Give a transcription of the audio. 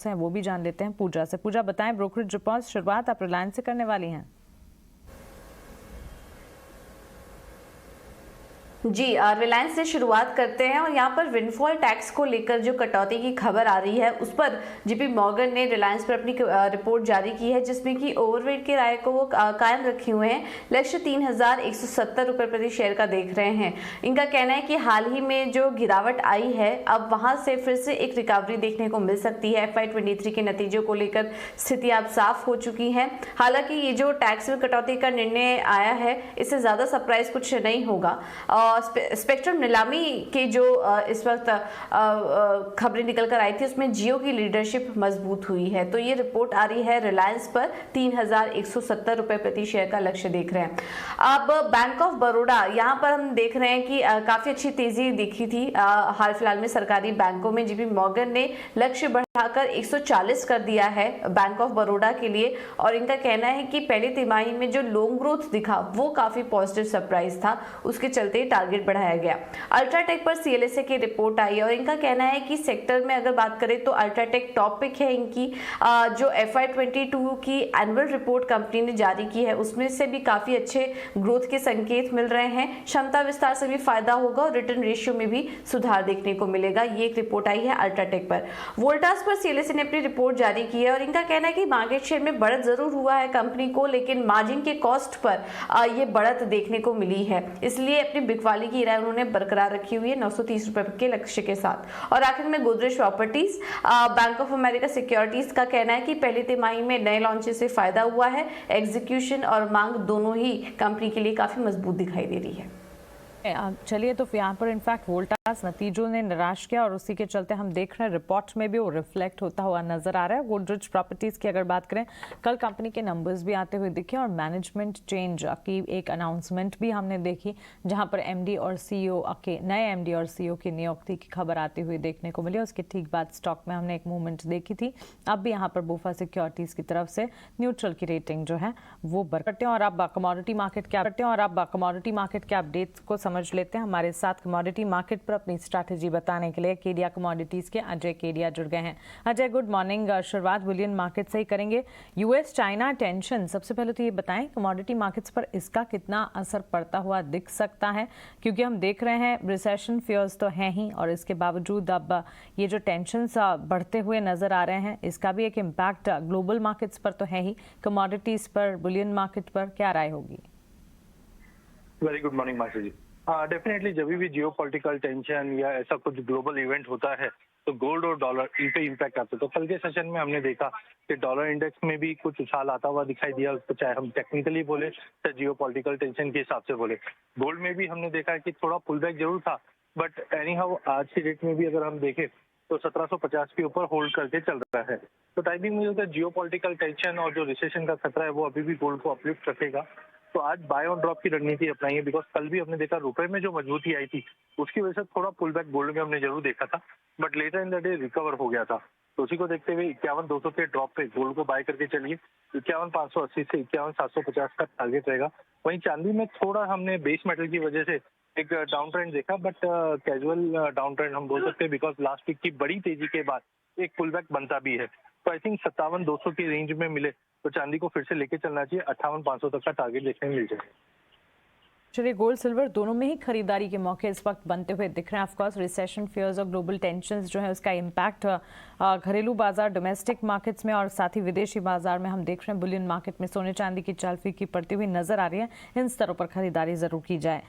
हैं वो भी जान लेते हैं पूजा से। पूजा बताएं, ब्रोकरेज रिपोर्ट शुरुआत आप रिलायंस से करने वाली हैं? जी, रिलायंस से शुरुआत करते हैं और यहाँ पर विंडफॉल टैक्स को लेकर जो कटौती की खबर आ रही है उस पर JP मॉर्गन ने रिलायंस पर अपनी रिपोर्ट जारी की है, जिसमें कि ओवरवेट के राय को वो कायम रखे हुए हैं। लक्ष्य 3,170 रुपये प्रति शेयर का देख रहे हैं। इनका कहना है कि हाल ही में जो गिरावट आई है अब वहां से फिर से एक रिकवरी देखने को मिल सकती है। FY23 के नतीजों को लेकर स्थिति अब साफ हो चुकी है। हालांकि ये जो टैक्स में कटौती का निर्णय आया है इससे ज्यादा सरप्राइज कुछ नहीं होगा। स्पेक्ट्रम नीलामी के जो इस वक्त खबरें निकल कर आई थी उसमें जियो की लीडरशिप मजबूत हुई है। तो ये रिपोर्ट आ रही है रिलायंस पर 3,170 रुपए प्रति शेयर का लक्ष्य देख रहे हैं। अब बैंक ऑफ बड़ौदा, यहाँ पर हम देख रहे हैं कि काफी अच्छी तेजी दिखी थी हाल फिलहाल में सरकारी बैंकों में। JP मॉर्गन ने लक्ष्य बढ़ाकर 140 कर दिया है बैंक ऑफ बड़ौदा के लिए और इनका कहना है कि पहली तिमाही में जो लोन ग्रोथ दिखा वो काफी पॉजिटिव सरप्राइज था, उसके चलते टारगेट बढ़ाया गया। अल्ट्राटेक पर CLSA की रिपोर्ट आई और इनका कहना है कि सेक्टर में अगर बात करें तो अल्ट्राटेक टॉपिक है। इनकी जो FY22 की एनुअल रिपोर्ट कंपनी ने जारी की है उसमें से भी काफी अच्छे ग्रोथ के संकेत मिल रहे हैं। क्षमता विस्तार से भी फायदा होगा और रिटर्न रेशियो में भी सुधार देखने को मिलेगा। ये एक रिपोर्ट आई है अल्ट्राटेक पर। वोल्टास पर CLSA ने अपनी रिपोर्ट जारी की है और इनका कहना है कि मार्केट शेयर में बढ़त जरूर हुआ है कंपनी को, लेकिन मार्जिन के कॉस्ट पर ये बढ़त देखने को मिली है, इसलिए अपनी बिकवाली की राय उन्होंने बरकरार रखी हुई है 930 रुपए के लक्ष्य के साथ। और आखिर में Godrej properties, bank of America securities का कहना है कि पहली तिमाही में नए लॉन्चेस से फायदा हुआ है। एग्जीक्यूशन और मांग दोनों ही कंपनी के लिए काफी मजबूत दिखाई दे रही है। चलिए, तो यहाँ पर इनफैक्ट वोल्टास नतीजों ने निराश किया और उसी के चलते हम देख रहे हैं रिपोर्ट में भी वो रिफ्लेक्ट होता हुआ नजर आ रहा है। गोदरेज प्रॉपर्टीज की अगर बात करें, कल कंपनी के नंबर्स भी आते हुए दिखे और मैनेजमेंट चेंज की एक अनाउंसमेंट भी हमने देखी, जहां पर MD और CEO के नए MD और CEO की नियुक्ति की खबर आती हुई देखने को मिली। उसके ठीक बाद स्टॉक में हमने एक मूवमेंट देखी थी। अब भी यहाँ पर बोफा सिक्योरिटीज की तरफ से न्यूट्रल की रेटिंग जो है वो बरकरार है। और अब कमोडिटी मार्केट के अपडेट्स को समझ लेते हैं। हमारे साथ कमोडिटी मार्केट पर अपनी स्ट्रैटेजी बताने के लिए केडिया कमोडिटीज के अजय केडिया जुड़ गए हैं। Ajay, good morning. शुरुआत बुलियन मार्केट से ही करेंगे। US चाइना टेंशन, सबसे पहले तो ये बताएं कमोडिटी मार्केट्स पर इसका कितना असर पड़ता हुआ दिख सकता है, क्योंकि हम देख रहे हैं रिसेशन फियर्स तो हैं ही और इसके बावजूद अब ये जो टेंशंस बढ़ते हुए नजर आ रहे हैं इसका भी एक इम्पैक्ट ग्लोबल मार्केट्स पर तो है ही। कमोडिटीज पर, बुलियन मार्केट पर क्या राय होगी? वेरी गुड मॉर्निंग माशा जी। डेफिनेटली जब भी जियो पॉलिटिकल टेंशन या ऐसा कुछ ग्लोबल इवेंट होता है तो गोल्ड और डॉलर इन पे इम्पैक्ट आता है। तो कल के सेशन में हमने देखा कि डॉलर इंडेक्स में भी कुछ उछाल आता हुआ दिखाई दिया, उसको चाहे हम टेक्निकली बोले चाहे जियो पॉलिटिकल टेंशन के हिसाब से बोले। गोल्ड में भी हमने देखा है कि थोड़ा पुल बैक जरूर था, बट एनी हाउ आज की डेट में भी अगर हम देखें तो 1750 के ऊपर होल्ड करके चल रहा है। तो टाइमिंग में जो जियो पॉलिटिकल टेंशन और जो रिसेशन का खतरा है वो अभी भी गोल्ड को अपलिफ्ट रखेगा। तो आज बाय ऑन ड्रॉप की रणनीति अपनाई है, बिकॉज कल भी हमने देखा रुपए में जो मजबूती आई थी उसकी वजह से थोड़ा पुल बैक गोल्ड में हमने जरूर देखा था, but later in the day recover हो गया था। तो उसी को देखते हुए 51,200 के ड्रॉप पे गोल्ड को बाय करके चलिए। 51,580 से 51,750 का टारगेट रहेगा। वहीं चांदी में थोड़ा हमने बेस मेटल की वजह से एक डाउन ट्रेंड देखा, बट कैजुअल डाउन ट्रेंड हम बोल सकते हैं, बिकॉज लास्ट वीक की बड़ी तेजी के बाद एक पुल बैक बनता भी है। तो आई थिंक 57,200 की रेंज में मिले तो चांदी को फिर से लेके चलना चाहिए। 58,500 तक का टारगेट देखने में मिल जाए। चलिए, गोल्ड सिल्वर दोनों में ही खरीदारी के मौके इस वक्त बनते हुए दिख रहे हैं। ऑफकोर्स रिसेशन फियर्स और ग्लोबल टेंशंस जो है उसका इम्पैक्ट घरेलू बाजार, डोमेस्टिक मार्केट्स में और साथ ही विदेशी बाजार में हम देख रहे हैं। बुलियन मार्केट में सोने चांदी की चाल फीकी पड़ती हुई नजर आ रही है। इन स्तरों पर खरीदारी जरूर की जाए।